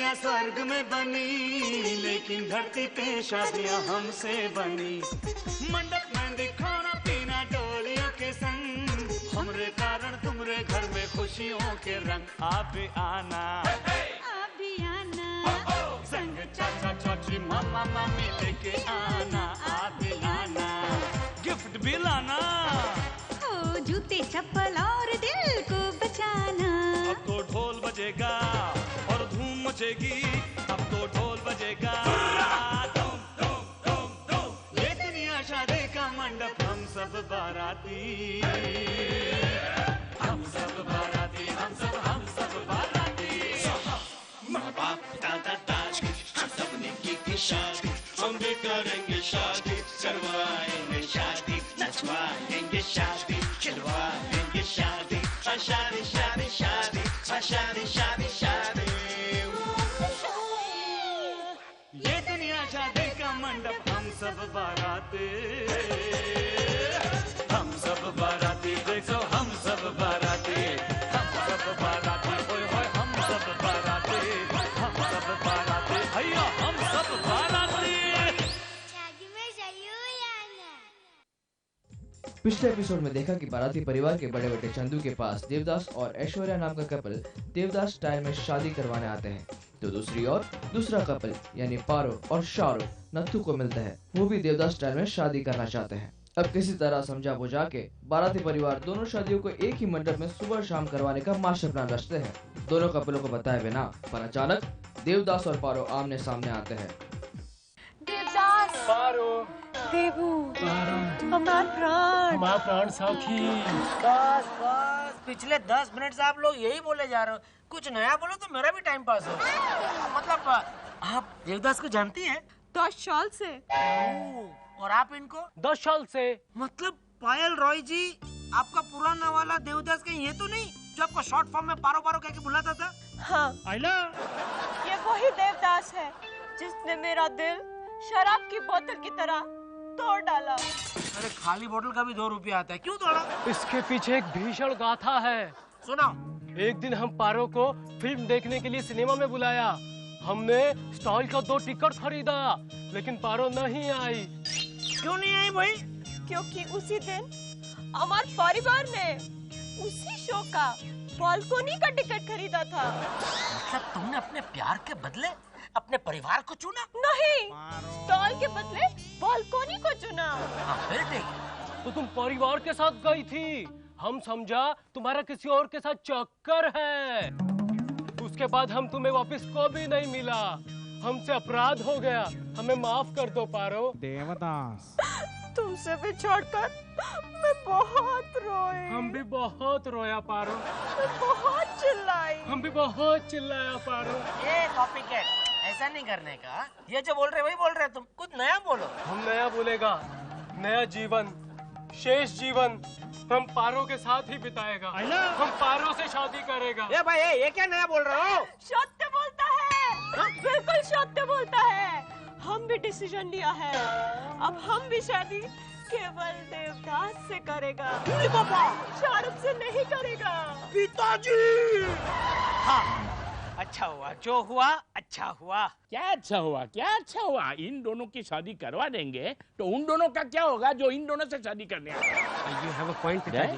दुनिया स्वर्ग में बनी, लेकिन धरती पे शादियां हमसे बनी। मंडप में दिखाना पीना डोलियों के संग, हमरे कारण तुमरे घर में खुशियों के रंग। आप भी आना, आप भी आना, संग चाचा चाची मामा मामी लेके आना। आप भी आना, गिफ्ट भी लाना, ओ जूते चप्पल और दिल को बचाना। अब तो ढोल बजेगा और धूम मचेगी, अब तो ढोल बजेगा। धूम धूम धूम धूम, ये दुनिया शादी का मंडप, हम सब बाराती, हम सब बाराती, हम सब बाराती। माँ बाप दादा दाज हम सब ने की शादी, हम भी करेंगे शादी, करवाएंगे शादी, नचवाएंगे शादी, खिलवाएंगे शादी, शादी शादी शादी, शादी शादी शादी। ये दुनिया शादी का मंडप, हम सब बाराती, हम सब बाराती। देखो हम सब बाराती, हम सब बाराती, होय होय हम सब बाराती, हम सब बाराती, भैया हम सब बाराती। शादी में जरूर आना। पिछले एपिसोड में देखा कि बाराती परिवार के बड़े बेटे चंदू के पास देवदास और ऐश्वर्या नाम का कपल देवदास स्टाइल में शादी करवाने आते हैं, तो दूसरी ओर दूसरा कपल यानी पारो और शाहरुख नत्थू को मिलता है। वो भी देवदास स्टाइल में शादी करना चाहते हैं। अब किसी तरह समझा बुझा के बाराती परिवार दोनों शादियों को एक ही मंडप में सुबह शाम करवाने का मास्टर प्लान रचते हैं, दोनों कपलों को बताए बिना। पर अचानक देवदास और पारो आमने सामने आते हैं। देवदास, पारो, देवू, हमारा प्राण साखी। बस पिछले 10 मिनट से आप लोग यही बोले जा रहे हो, कुछ नया बोलो तो मेरा भी टाइम पास हो। मतलब आप देवदास को जानती हैं? 10 साल से। और आप इनको? 10 साल से। मतलब पायल रॉय जी आपका पुराना वाला देवदास कहीं ये तो नहीं जो आपको शॉर्ट फॉर्म में पारो पारो कह के बुलाता था? हाँ, आइला, ये वही देवदास है जिसने मेरा दिल शराब की बोतल की तरह तोड़ डाला। अरे खाली बोतल का भी 2 रुपया आता है, क्यों तोड़ा? इसके पीछे एक भीषण गाथा है। सुनाओ। एक दिन हम पारो को फिल्म देखने के लिए सिनेमा में बुलाया। हमने स्टॉल का 2 टिकट खरीदा, लेकिन पारो नहीं आई। क्यों नहीं आई भाई? क्योंकि उसी दिन हमारे परिवार ने उसी शो का बालकोनी का टिकट खरीदा था। मतलब तुमने अपने प्यार के बदले अपने परिवार को चुना? नहीं, स्टॉल के बदले बालकोनी को चुना। हाँ, फिर ठीक। तो तुम परिवार के साथ गई थी, हम समझा तुम्हारा किसी और के साथ चक्कर है। उसके बाद हम तुम्हें वापस कभी नहीं मिला, हमसे अपराध हो गया, हमें माफ कर दो पारो। देवदास, तुमसे बिछड़कर मैं बहुत रोई। हम भी बहुत रोया पारो। मैं बहुत चिल्लाई। हम भी बहुत चिल्लाया पारो। ये कॉपी कैट, ऐसा नहीं करने का। ये जो बोल रहे वही बोल रहे, तुम कुछ नया बोलो। हम नया बोलेगा, नया जीवन, शेष जीवन हम पारो के साथ ही बिताएगा। हम पारो से शादी करेगा। ये भाई ये क्या नया बोल रहे हो? सत्य बोलता है, बिल्कुल सत्य बोलता है। हम भी डिसीजन लिया है, अब हम भी शादी केवल देवदास से करेगा। पापा, शाहरुख से नहीं करेगा। पिताजी। हाँ, अच्छा हुआ, जो हुआ अच्छा हुआ। क्या अच्छा हुआ, क्या अच्छा हुआ? इन दोनों की शादी करवा देंगे तो उन दोनों का क्या होगा जो इन दोनों से शादी करने आए? You have a point, पिताजी।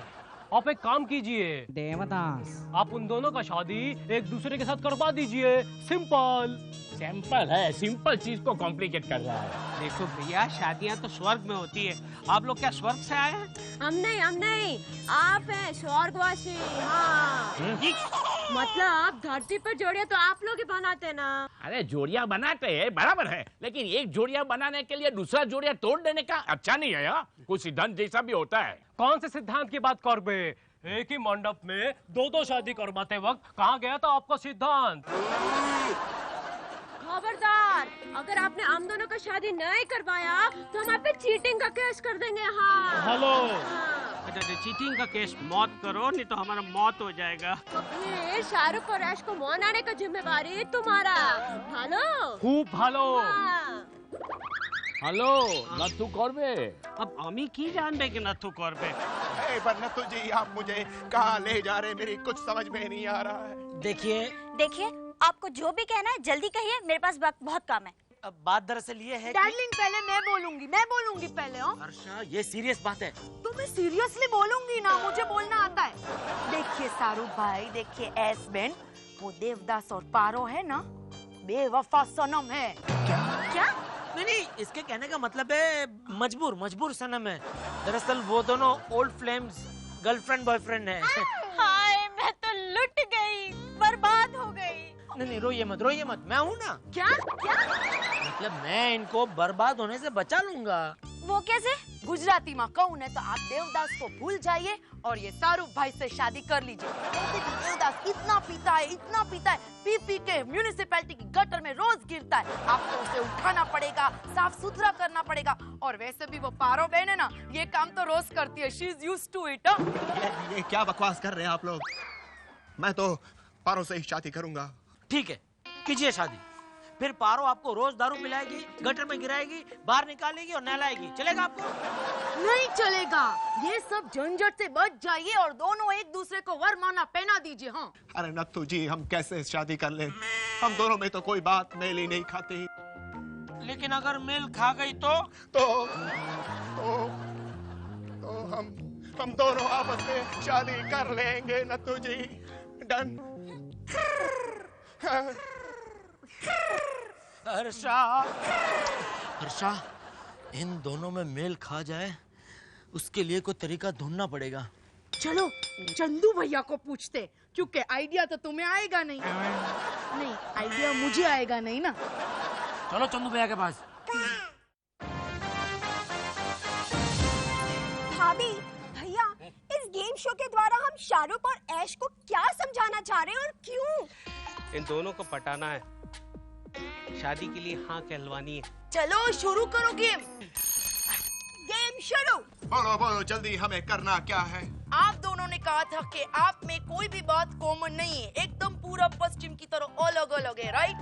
आप एक काम कीजिए देवदास, आप उन दोनों का शादी एक दूसरे के साथ करवा दीजिए। सिंपल। सिंपल है, सिंपल चीज को कॉम्प्लिकेट कर रहा है। देखो भैया, शादियाँ तो स्वर्ग में होती है, आप लोग क्या स्वर्ग से आए हैं? हम नहीं, आप हैं स्वर्गवासी। हाँ, मतलब धरती पर जोड़ियां तो आप लोग ही बनाते ना। अरे जोड़ियां बनाते हैं बराबर है, लेकिन एक जोड़ियां बनाने के लिए दूसरा जोड़ियां तोड़ देने का अच्छा नहीं है यार। कुछ सिद्धांत जैसा भी होता है। कौन से सिद्धांत की बात कर बे? एक ही मंडप में 2 शादी करवाते वक्त कहाँ गया था आपका सिद्धांत? खबरदार, अगर आपने हम दोनों का शादी नहीं करवाया तो हम आप पे चीटिंग का केस कर देंगे। हाँ, हेलो। अच्छा, चीटिंग का केस मौत करो, नहीं तो हमारा मौत हो जाएगा। ये शाहरुख और ऐश को मनाने का जिम्मेवारी तुम्हारा। हेलो, खूब ভালো। हेलो नथु करबे? अब अमी की जानबे कि नथु करबे? पर नथु जी, आप मुझे कहाँ ले जा रहे, मेरी कुछ समझ में नहीं आ रहा है। देखिए, देखिए आपको जो भी कहना है जल्दी कहिए, मेरे पास वक्त बहुत कम है। अब बात दरअसल ये है डार्लिंग पहले मैं बोलूंगी पहले। हर्षा ये सीरियस बात है। तो मैं सीरियसली बोलूंगी ना, मुझे बोलना आता है। देखिए शाहरुख भाई, देखिए एस बेन, वो देवदास और पारो है ना, बेवफा सनम है। क्या? नहीं, इसके कहने का मतलब है मजबूर सनम है। दरअसल वो दोनों ओल्ड फ्लेम्स, गर्लफ्रेंड बॉयफ्रेंड है। हाय, मैं तो लुट गई, बर्बाद हो गई। नहीं, रोइए मत, मैं हूँ ना। क्या? मतलब मैं इनको बर्बाद होने से बचा लूंगा। वो कैसे? गुजराती माँ कहूँ तो आप देवदास को भूल जाइए और ये शाहरुख भाई से शादी कर लीजिए। वैसे भी देवदास इतना पीता है, पी के म्यूनिसिपैलिटी की गटर में रोज गिरता है। आपको उसे उठाना पड़ेगा, साफ सुथरा करना पड़ेगा। और वैसे भी वो पारो बहन है ना, ये काम तो रोज करती है। She is used to it. ये क्या बकवास कर रहे हैं आप लोग? मैं तो पारो से ही शादी करूंगा। ठीक है, कीजिए शादी। फिर पारो आपको रोज दारू पिलाएगी, गटर में गिराएगी, बाहर निकालेगी और नहलाएगी। चलेगा आपको? नहीं चलेगा। ये सब झंझट से बच जाइए और दोनों एक दूसरे को वरमाला पहना दीजिए। हाँ। अरे नत्थू जी, हम कैसे शादी कर ले? हम दोनों में तो कोई बात मेल ही नहीं खाती। लेकिन अगर मेल खा गई तो हम दोनों आपस में शादी कर लेंगे नत्थू जी। डन। हर्षा, इन दोनों में मेल खा जाए उसके लिए कोई तरीका ढूंढना पड़ेगा। चलो चंदू भैया को पूछते, क्योंकि आइडिया तो तुम्हें आएगा नहीं। नहीं, आइडिया मुझे आएगा नहीं ना। चलो चंदू भैया के पास। भाभी, भैया, इस गेम शो के द्वारा हम शाहरुख और ऐश को क्या समझाना चाह रहे हैं और क्यों? इन दोनों को पटाना है, शादी के लिए हाँ कहलवानी है। चलो शुरू करो गेम शुरू। बोलो जल्दी, हमें करना क्या है? आप दोनों ने कहा था कि आप में कोई भी बात कॉमन नहीं है, एकदम पूरा पश्चिम की तरह अलग अलग है, राइट?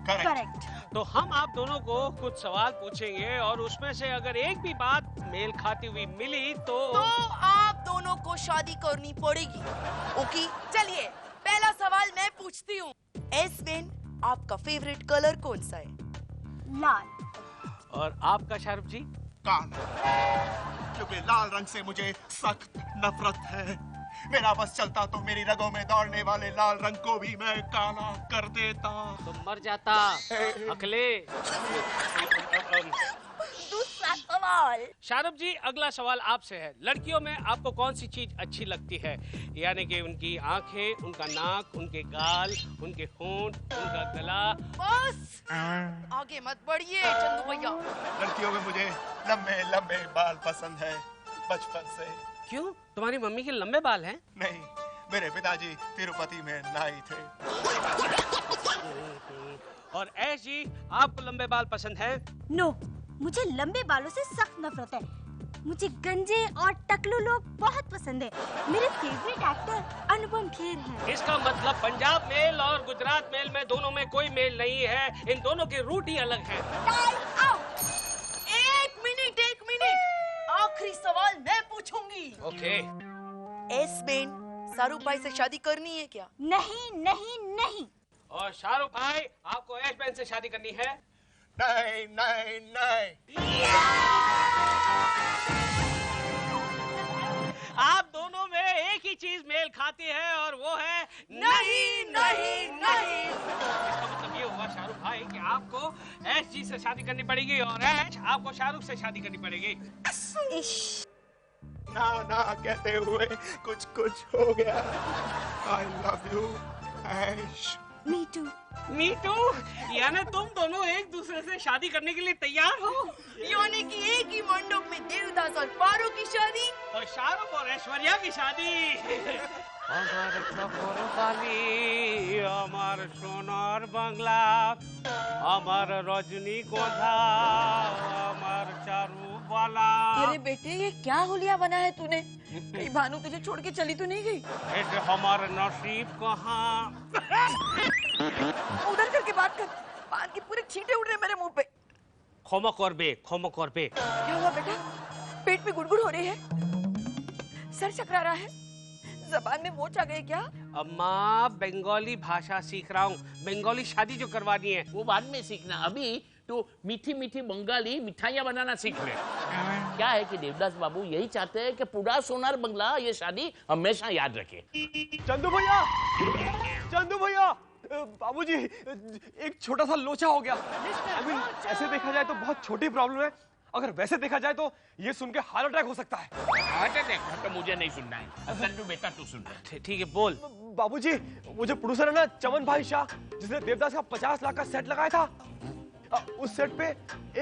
करेक्ट। तो हम आप दोनों को कुछ सवाल पूछेंगे और उसमें से अगर एक भी बात मेल खाती हुई मिली तो आप दोनों को शादी करनी पड़ेगी। ओके, चलिए पहला सवाल मैं पूछती हूँ। एस बेन, आपका फेवरेट कलर कौन सा है? लाल। और आपका शाहरुख जी? काला, क्योंकि लाल रंग से मुझे सख्त नफरत है। मेरा बस चलता तो मेरी रगों में दौड़ने वाले लाल रंग को भी मैं काला कर देता। तो मर जाता अकले। दूसरा सवाल। शाहरुख जी, अगला सवाल आपसे है। लड़कियों में आपको कौन सी चीज अच्छी लगती है? यानी कि उनकी आंखें, उनका नाक, उनके गाल, उनके होंठ, उनका गला। बस आगे मत बढ़िए चंदू भैया। लड़कियों में मुझे लंबे लंबे बाल पसंद है, बचपन से। क्यों, तुम्हारी मम्मी के लंबे बाल हैं? नहीं, मेरे पिताजी तिरुपति में नाई थे। और ऐश जी, आपको लंबे बाल पसंद है? नो, मुझे लंबे बालों से सख्त नफरत है। मुझे गंजे और टकलू लोग बहुत पसंद है। मेरे फेवरेट एक्टर अनुपम खेर हैं। इसका मतलब पंजाब मेल और गुजरात मेल में दोनों में कोई मेल नहीं है। इन दोनों की रूट ही अलग है। Time out. एक मिनट। आखिरी सवाल मैं पूछूंगी। ओके। एस बेन, शाहरुख भाई से शादी करनी है क्या? नहीं। और शाहरुख भाई, आपको ऐश बेन से शादी करनी है? नहीं। आप दोनों में एक ही चीज मेल खाती है और वो है नहीं। इसका मतलब ये हुआ शाहरुख भाई कि आपको ऐश जी से शादी करनी पड़ेगी और ऐश आपको शाहरुख से शादी करनी पड़ेगी। ना कहते हुए कुछ हो गया। I love you, Ash. Me too. यानी तुम दोनों एक दूसरे से शादी करने के लिए तैयार हो? यानी कि एक ही मंडप में देवदास और पारो की शादी और शाहरुख और ऐश्वर्या की शादी। আমার চকরকালি, আমার সোনার বাংলা, আমার রজনীগন্ধা, আমার চারুবালা। अरे बेटे, ये क्या हुलिया बना है तूने? कहीं भानु तुझे छोड़ के चली तो नहीं गई? ऐसे हमारा नसीब कहाँ? उधर करके बात कर, पान की पूरे छींटे उड़ रहे मेरे मुंह पे। क्षमा करबे। क्या हुआ बेटा? पेट में गुड़गुड़ हो रही है, सर चकरा रहा है, जबान में मोच आ गई क्या? अम्मा बंगाली भाषा सीख रहा हूँ, बंगाली शादी जो करवानी है वो बाद में सीखना, अभी तो मीठी मीठी बंगाली मिठाइयाँ बनाना सीख ले। क्या है कि देवदास बाबू यही चाहते हैं कि पूरा सोनार बंगला ये शादी हमेशा याद रखे। चंदू भैया, चंदू भैया, बाबूजी एक छोटा सा लोचा हो गया। ऐसे देखा जाए तो बहुत छोटी प्रॉब्लम है, अगर वैसे देखा जाए तो ये सुन के हार्ट अटैक हो सकता है। हार्ट अटैक तो मुझे नहीं सुनना है, चंदू बेटा तू सुन। ठीक है बोल। बाबूजी वो जो प्रोड्यूसर है ना चमन भाई शाह, जिसने देवदास का 50 लाख का सेट लगाया था, उस सेट पे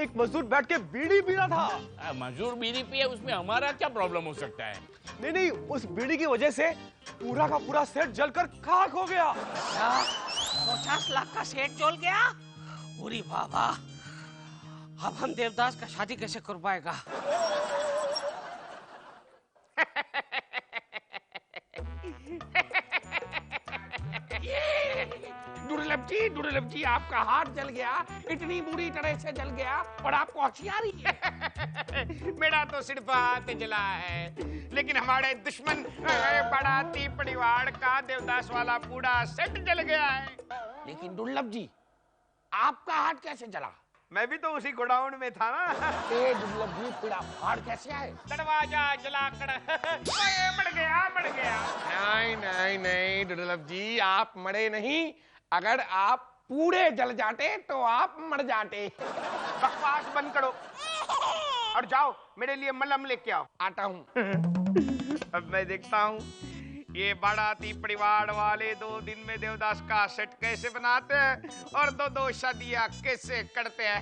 एक मजदूर बैठ के बीड़ी पी रहा था। मजदूर बीड़ी पिए उसमें हमारा क्या प्रॉब्लम हो सकता है? नहीं, उस बीड़ी की वजह से पूरा का पूरा सेट जलकर खाक हो गया। 50 लाख का सेट जल गया? अरे बाबा, अब हम देवदास का शादी कैसे कर पाएगा? दुर्लभ जी आपका हाथ जल गया, इतनी बुरी तरह से जल गया और आपको होशियारी है। मेरा तो सिर्फ हाथ जला है, लेकिन हमारे दुश्मन बाराती परिवार का देवदास वाला पूरा सेट जल गया है। लेकिन दुर्लभ जी आपका हाथ कैसे जला? मैं भी तो उसी गोडाउन में था ना। दुर्लभ जी फिर आप हाथ कैसे आए? दरवाजा जलाकर मर गया। नहीं दुर्लभ जी, आप मरे नहीं, अगर आप पूरे जल जाते तो आप मर जाते। बकवास बंद करो और जाओ मेरे लिए मलहम लेके आओ। आता हूँ। अब मैं देखता हूँ ये बाराती परिवार वाले 2 दिन में देवदास का सेट कैसे बनाते हैं और 2 शादियां कैसे करते हैं।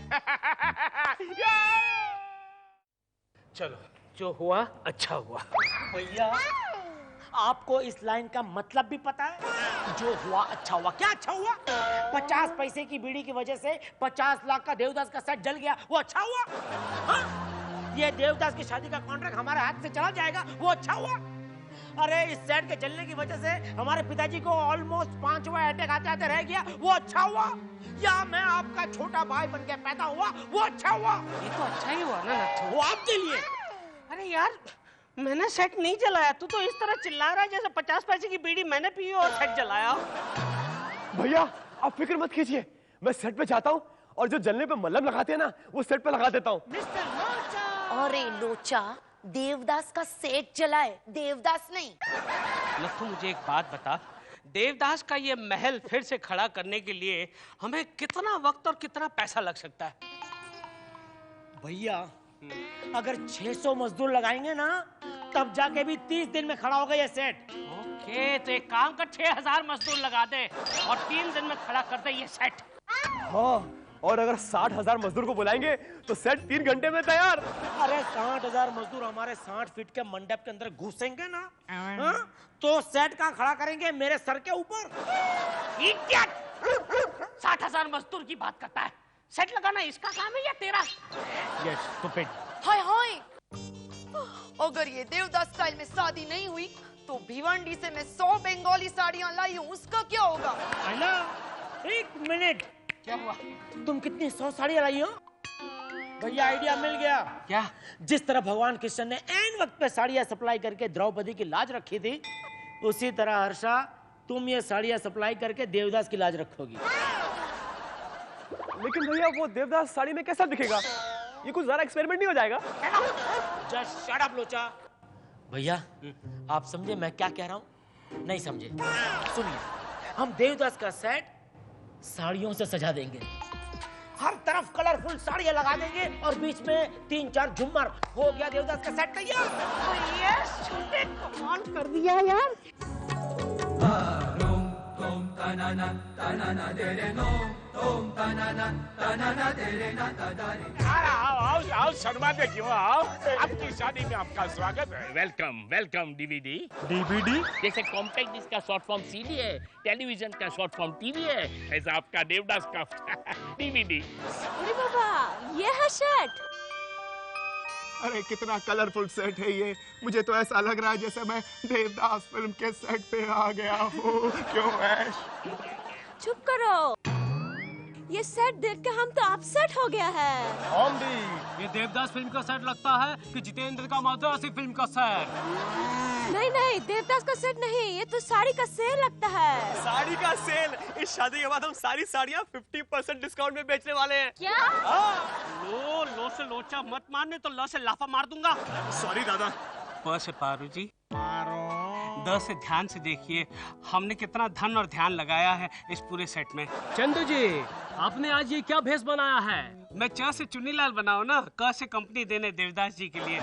चलो, जो हुआ अच्छा हुआ। भैया आपको इस लाइन का मतलब भी पता है? जो हुआ अच्छा हुआ। क्या अच्छा हुआ? 50 पैसे की बीड़ी की वजह से 50 लाख का देवदास का सेट जल गया, वो अच्छा हुआ? हाँ? ये देवदास की शादी का कॉन्ट्रैक्ट हमारे हाथ से चला जाएगा, वो अच्छा हुआ? अरे इस सेट के जलने की वजह से हमारे पिताजी को ऑलमोस्ट 5वां अटैक आते रह गया, वो अच्छा हुआ? या मैं आपका छोटा भाई बन के पैदा हुआ, वो अच्छा हुआ? ये तो अच्छा ही हुआ ना नट्ठू। वो आपके लिए। अरे यार, मैंने सेट नहीं जलाया, तू तो इस तरह चिल्ला रहा है जैसे 50 पैसे की बीड़ी मैंने पी और सेट जलाया। भैया आप फिक्र मत कीजिए, मैं सेट पे जाता हूँ और जो जलने पे मलहम लगाते हैं ना वो सेट पे लगा देता हूँ। अरे लोचा, देवदास का सेट जलाए, देवदास नहीं। लट्टू मुझे एक बात बता, देवदास का ये महल फिर से खड़ा करने के लिए हमें कितना वक्त और कितना पैसा लग सकता है? भैया अगर 600 मजदूर लगाएंगे ना तब जाके भी 30 दिन में खड़ा होगा ये सेट। ओके, तो एक काम कर, 6000 मजदूर लगा दे और 3 दिन में खड़ा कर दे ये सेट। हाँ, और अगर 60,000 मजदूर को बुलाएंगे तो सेट 3 घंटे में तैयार। अरे 60,000 मजदूर हमारे 60 फीट के मंडप के अंदर घुसेंगे ना, हाँ? तो सेट कहाँ खड़ा करेंगे? मेरे सर के ऊपर। 60,000 मजदूर की बात करता है, सेट लगाना इसका काम है या तेरा? Yes, stupid. हाय हाय, अगर ये देवदास स्टाइल में शादी नहीं हुई तो भिवंडी से मैं 100 बंगाली साड़ियां लाई हूँ, उसका क्या होगा? आइला, एक मिनट। क्या हुआ? तुम कितनी 100 साड़ियां लाई हो? भैया आइडिया मिल गया। क्या? जिस तरह भगवान कृष्ण ने ऐन वक्त पे साड़ियां सप्लाई करके द्रौपदी की लाज रखी थी, उसी तरह हर्षा तुम ये साड़ियां सप्लाई करके देवदास की लाज रखोगी। लेकिन भैया वो देवदास साड़ी में कैसा दिखेगा? ये कुछ ज्यादा एक्सपेरिमेंट नहीं हो जाएगा? जस्ट शट अप लोचा। भैया आप समझे मैं क्या कह रहा हूँ? नहीं समझे? सुनिए, हम देवदास का सेट साड़ियों से सजा देंगे, हर तरफ कलरफुल साड़ियां लगा देंगे और बीच में 3-4 झुम्मर, हो गया देवदास का सेट तैयार। कमाल कर दिया यार। आओ शर्मा दे क्यों आओ, आपकी शादी में आपका स्वागत है। Welcome welcome. डीवीडी जैसे कॉम्पैक्ट डिस्क का शॉर्ट फॉर्म सीडी है, टेलीविजन का शॉर्ट फॉर्म टीवी है, ऐसा आपका देवदास का डीवीडी। अरे बाबा, ये है सेट। अरे कितना कलरफुल सेट है ये, मुझे तो ऐसा लग रहा है जैसे मैं देवदास फिल्म के सेट पे आ गया हूँ। क्यों ऐश? चुप करो, ये सेट देख के हम तो अपसेट हो गया है। हम भी, ये देवदास फिल्म का सेट लगता है कि जितेंद्र का मद्रासी फिल्म का सेट? नहीं, देवदास का सेट नहीं, ये तो साड़ी का सेल लगता है। साड़ी का सेल? इस शादी के बाद हम सारी साड़ियाँ 50% डिस्काउंट में बेचने वाले हैं। क्या? लो से लोचा मत मारने तो लो से लाफा मार दूंगा। सॉरी दादा। प से पारू जी, द से ध्यान से देखिए, हमने कितना धन और ध्यान लगाया है इस पूरे सेट में। चंदू जी, आपने आज ये क्या भेष बनाया है? मैं च से चुन्नीलाल बनाऊं ना, क से कंपनी देने देवदास जी के लिए।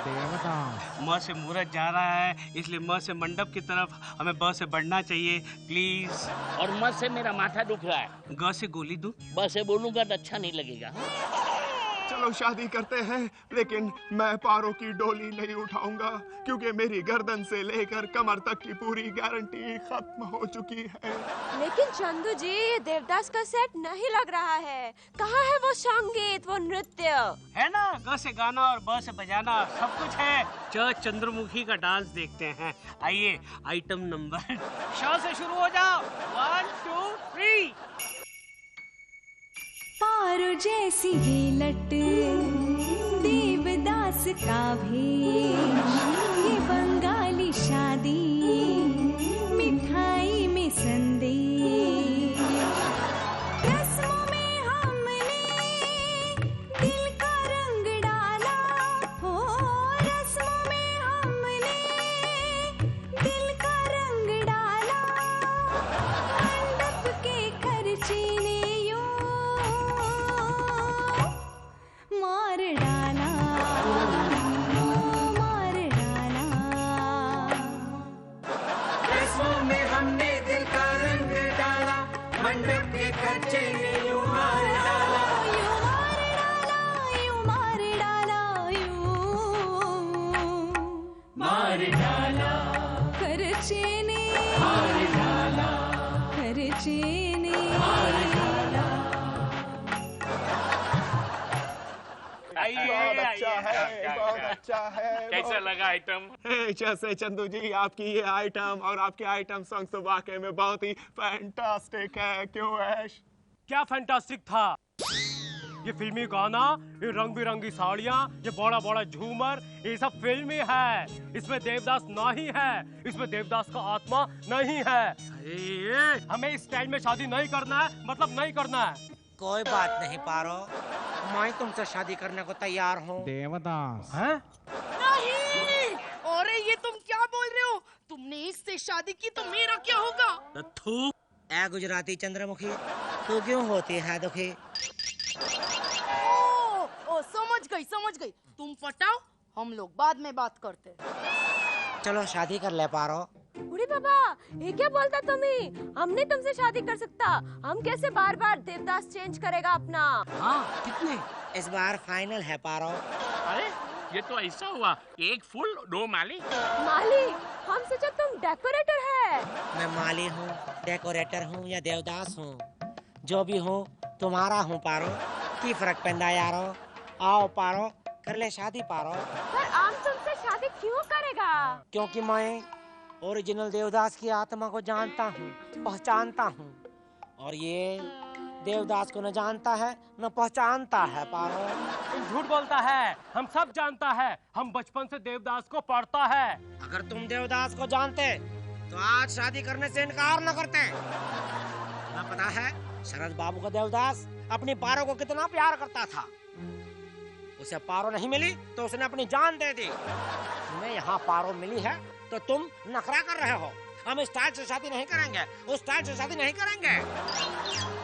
म से मूरत जा रहा है, इसलिए म से मंडप की तरफ हमें ब से बढ़ना चाहिए, प्लीज। और म से मेरा माथा दुख रहा है। ग से गोली दूं? ब से बोलूंगा तो अच्छा नहीं लगेगा। चलो शादी करते हैं, लेकिन मैं पारो की डोली नहीं उठाऊंगा क्योंकि मेरी गर्दन से लेकर कमर तक की पूरी गारंटी खत्म हो चुकी है। लेकिन चंदू जी, ये देवदास का सेट नहीं लग रहा है। कहाँ है वो संगीत, वो नृत्य? है ना, ग से गाना और ब से बजाना सब कुछ है। च चंद्रमुखी का डांस देखते हैं। आइए, आइटम नंबर श से शुरू हो जाओ। 1 2 3। पारो जैसी ही लट देवदास का भेष, ये बंगाली शादी मिठाई में संदेश। रस्मों में हमने दिल का रंग डाला, हो रस्मों में हमने दिल का रंग डाला। मंडप के खर्चे ने मार डाला, मार डाला। रस्मों में हमने दिल का रंग डाला, मंडप के खर्चे ने यूं मार डाला, यूं मार डाला, यूं मार डाला, यूं मार डाला, खर्चे ने मार डाला, खर्चे ने मार डाला। बहुत अच्छा है, बहुत अच्छा है। कैसा लगा आइटम? जैसे चंदू जी, आपकी ये आइटम और आपके आइटम सॉन्ग तो वाकई में बहुत ही फैंटास्टिक है। क्यों ऐश? क्या फैंटास्टिक था? ये फिल्मी गाना, ये रंग बिरंगी साड़ियाँ, ये बड़ा बड़ा झूमर, ये सब फिल्मी है। इसमें देवदास नहीं है, इसमें देवदास का आत्मा नहीं है। हमें इस स्टाइल में शादी नहीं करना है, मतलब नहीं करना है। कोई बात नहीं पारो, मैं तुमसे शादी करने को तैयार हूँ। देवदास। हैं? नहीं, अरे ये तुम क्या बोल रहे हो? तुमने इससे शादी की तो मेरा क्या होगा? ए गुजराती चंद्रमुखी, तू क्यों होती है दुखी? ओ समझ गई। तुम पटाओ, हम लोग बाद में बात करते। चलो शादी कर ले पारो। बूढ़ी बाबा, ये क्या बोलता तुम्हें? हम नहीं तुमसे शादी कर सकता। हम कैसे बार बार देवदास चेंज करेगा अपना? हाँ, कितने? इस बार फाइनल है पारो। अरे ये तो ऐसा हुआ, एक फुल 2 माली। माली? हम सोचा तुम डेकोरेटर है। मैं माली हूँ, डेकोरेटर हूँ या देवदास हूँ, जो भी हूँ तुम्हारा हूँ पारो। की फर्क पैंदा यारो? आओ पारो, कर ले शादी पारो। पर हम तुमसे शादी क्यों करेगा? क्योंकि मैं ओरिजिनल देवदास की आत्मा को जानता हूँ, पहचानता हूँ, और ये देवदास को न जानता है न पहचानता है पारो। तुम झूठ बोलता है, हम सब जानता है। हम बचपन से देवदास को पढ़ता है। अगर तुम देवदास को जानते तो आज शादी करने से इनकार न करते। तुम्हें पता है शरद बाबू का देवदास अपनी पारो को कितना प्यार करता था। उसे पारो नहीं मिली तो उसने अपनी जान दे दी। तुम्हें यहाँ पारो मिली है तो तुम नखरा कर रहे हो। हम स्टाइल से शादी नहीं करेंगे, उस स्टाइल से शादी नहीं करेंगे।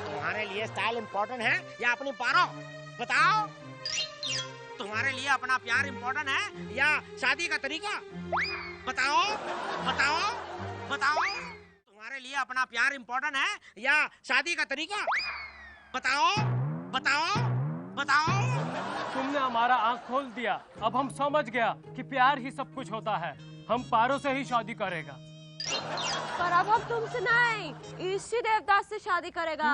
तुम्हारे लिए स्टाइल इम्पोर्टेंट है या अपनी पारो? बताओ, तुम्हारे लिए अपना प्यार इम्पोर्टेंट है या शादी का तरीका? बताओ बताओ बताओ, तुम्हारे लिए अपना प्यार इम्पोर्टेंट है या शादी का तरीका? बताओ बताओ बताओ। तुमने हमारा आँख खोल दिया। अब हम समझ गया कि प्यार ही सब कुछ होता है। हम पारो से ही शादी करेगा। पर अब हम तुमसे नहीं, इसी देवदास से शादी करेगा।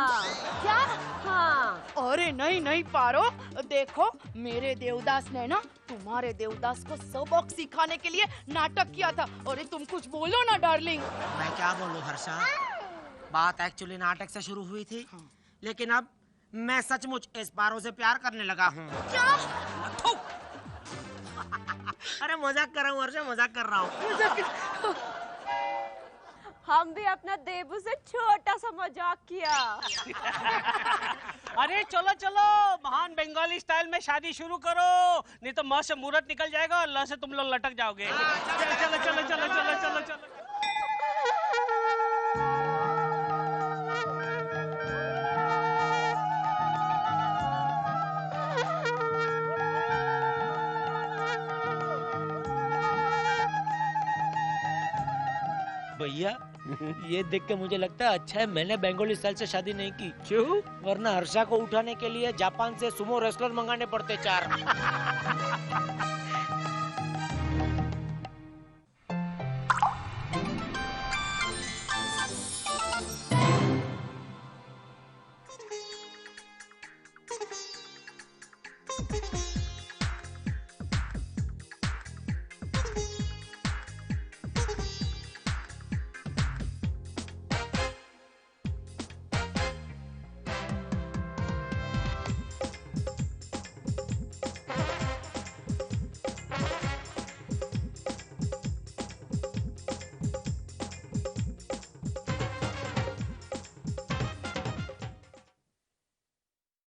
क्या? हाँ। अरे नहीं पारो, देखो मेरे देवदास ने ना तुम्हारे देवदास को सबक सिखाने के लिए नाटक किया था। अरे तुम कुछ बोलो ना डार्लिंग। मैं क्या बोलूं हर्षा, बात एक्चुअली नाटक से शुरू हुई थी, लेकिन अब मैं सचमुच इस पारो से प्यार करने लगा हूँ। क्या? अरे मजाक कर रहा हूँ हर्षा, मजाक कर रहा हूँ। हम भी अपना देबू से छोटा सा मजाक किया। अरे चलो चलो, महान बंगाली स्टाइल में शादी शुरू करो, नहीं तो म से मुहूर्त निकल जाएगा और ल से तुम लोग लटक जाओगे। चलो चलो चलो चलो चलो चलो चलो। भैया ये देख के मुझे लगता है अच्छा है मैंने बंगाली स्टाइल से शादी नहीं की। क्यों? वरना हर्षा को उठाने के लिए जापान से सुमो रेसलर मंगाने पड़ते 4।